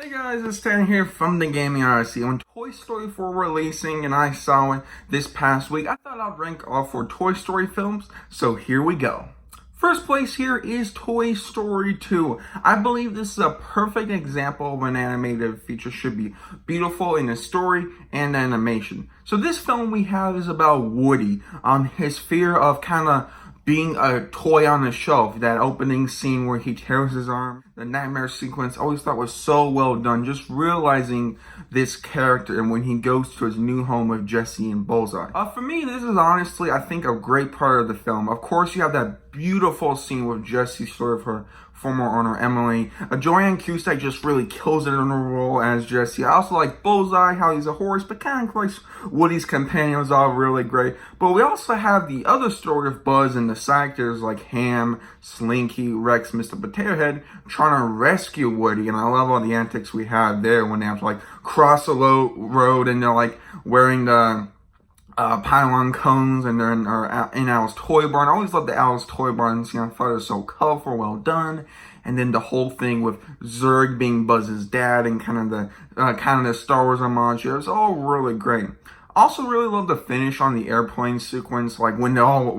Hey guys, it's Stan here from the Gaming RC. When Toy Story 4 releasing and I saw it this past week, I thought I'd rank all 4 Toy Story films, so here we go. First place here is Toy Story 2. I believe this is a perfect example of an animated feature should be beautiful in the story and animation. So this film we have is about Woody, his fear of kind of being a toy on the shelf. That opening scene where he tears his arm, the nightmare sequence, I always thought was so well done. Just realizing this character and when he goes to his new home with Jessie and Bullseye. For me, this is honestly, I think, a great part of the film. Of course, you have that beautiful scene with Jessie, sort of her former owner, Emily. Joanne Cusack just really kills it in her role as Jessie. I also like Bullseye, how he's a horse, but kind of like Woody's companion was all really great. But we also have the other story of Buzz and the side characters like Ham, Slinky, Rex, Mr. Potato Head, trying to rescue Woody. And I love all the antics we have there when they have to like cross a road and they're like wearing the pylon cones and they're in Al's Toy Barn. I always loved the Al's Toy Barn scene. I thought it was so colorful, well done. And then the whole thing with Zurg being Buzz's dad and kind of the Star Wars homage. It was all really great. Also really love the finish on the airplane sequence, like when they're all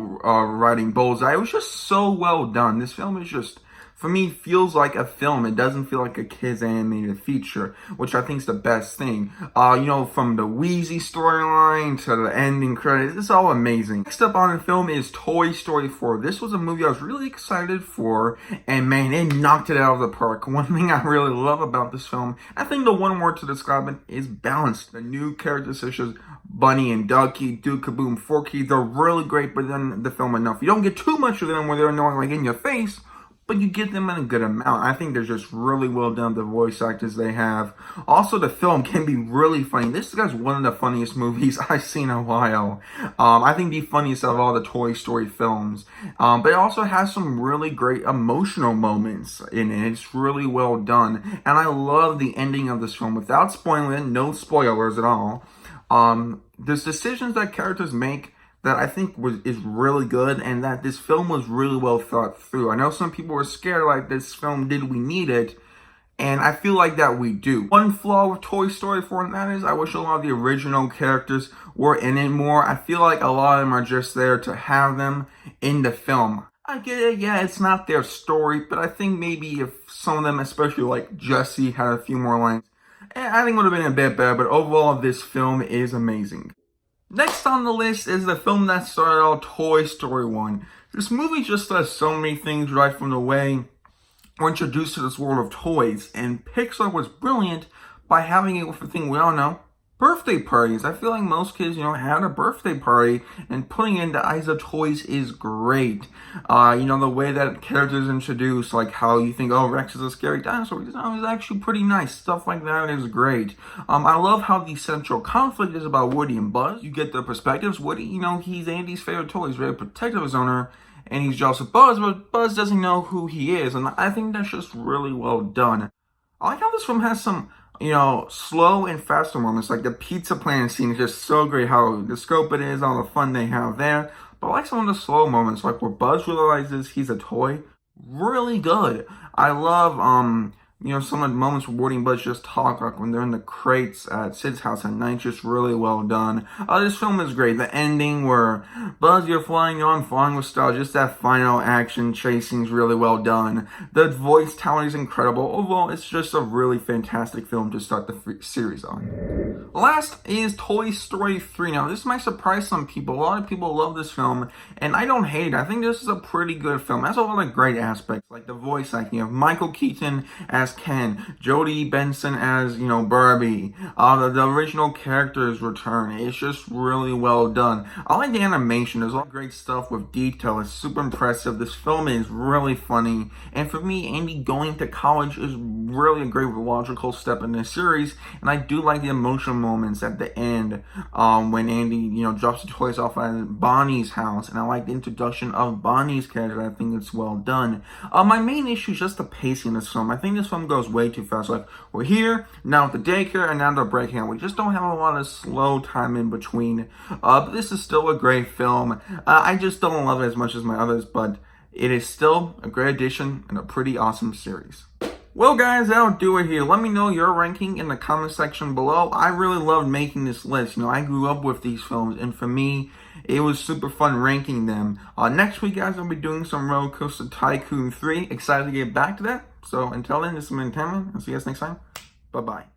riding Bullseye. It was just so well done. This film is just, for me, feels like a film. It doesn't feel like a kid's animated feature, which I think is the best thing. From the Wheezy storyline to the ending credits, it's all amazing. Next up on the film is Toy Story 4. This was a movie I was really excited for, and man, it knocked it out of the park. One thing I really love about this film, I think the one word to describe it is balanced. The new characters such as Bunny and Ducky, Duke Kaboom, Forky, they're really great, but then the film enough. You don't get too much of them where they're annoying like in your face, but you get them in a good amount. I think they're just really well done, the voice actors they have. Also, the film can be really funny. This is one of the funniest movies I've seen in a while. I think the funniest of all the Toy Story films. But it also has some really great emotional moments in it. It's really well done. And I love the ending of this film. Without spoiling it, no spoilers at all. There's decisions that characters make that I think is really good, and that this film was really well thought through. I know some people were scared, like, this film, did we need it? And I feel like that we do. One flaw with Toy Story 4, and that is I wish a lot of the original characters were in it more. I feel like a lot of them are just there to have them in the film. I get it, yeah, it's not their story, but I think maybe if some of them, especially like Jessie, had a few more lines, I think it would have been a bit better, but overall, this film is amazing. Next on the list is the film that started out, Toy Story 1. This movie just does so many things right from the way we're introduced to this world of toys, and Pixar was brilliant by having it with the thing we all know, birthday parties. I feel like most kids, had a birthday party, and putting it in the eyes of toys is great. The way that characters introduced, like how you think, oh, Rex is a scary dinosaur. It's actually pretty nice. Stuff like that is great. I love how the central conflict is about Woody and Buzz. You get the perspectives. Woody, he's Andy's favorite toy. He's very protective of his owner, and he's jealous of Buzz, but Buzz doesn't know who he is, and I think that's just really well done. I like how this film has some slow and faster moments, like the pizza planet scene is just so great, how the scope it is, all the fun they have there. But I like some of the slow moments, like where Buzz realizes he's a toy, really good. I love, some of the moments where Woody and Buzz just talk, like when they're in the crates at Sid's house at night, just really well done. This film is great. The ending where Buzz, you're flying, I'm flying with style, just that final action chasing is really well done. The voice talent is incredible. Overall, it's just a really fantastic film to start the series on. Last is Toy Story 3. Now, this might surprise some people. A lot of people love this film, and I don't hate it. I think this is a pretty good film. It has a lot of great aspects, like the voice acting of Michael Keaton as Ken, Jodie Benson as, Barbie. The original characters return. It's just really well done. I like the animation. There's a lot of great stuff with detail. It's super impressive. This film is really funny. And for me, Andy going to college is really a great logical step in this series. And I do like the emotional moments at the end when Andy, drops the toys off at Bonnie's house. And I like the introduction of Bonnie's character. I think it's well done. My main issue is just the pacing of this film. I think this film goes way too fast. Like, we're here, now at the daycare, and now they're breaking out. We just don't have a lot of slow time in between. But this is still a great film. I just don't love it as much as my others, but it is still a great addition and a pretty awesome series. Well, guys, that'll do it here. Let me know your ranking in the comment section below. I really loved making this list. I grew up with these films, and for me, it was super fun ranking them. Next week, guys, I'll be doing some Roller Coaster Tycoon 3. Excited to get back to that. So until then, this has been Tanman. I'll see you guys next time. Bye-bye.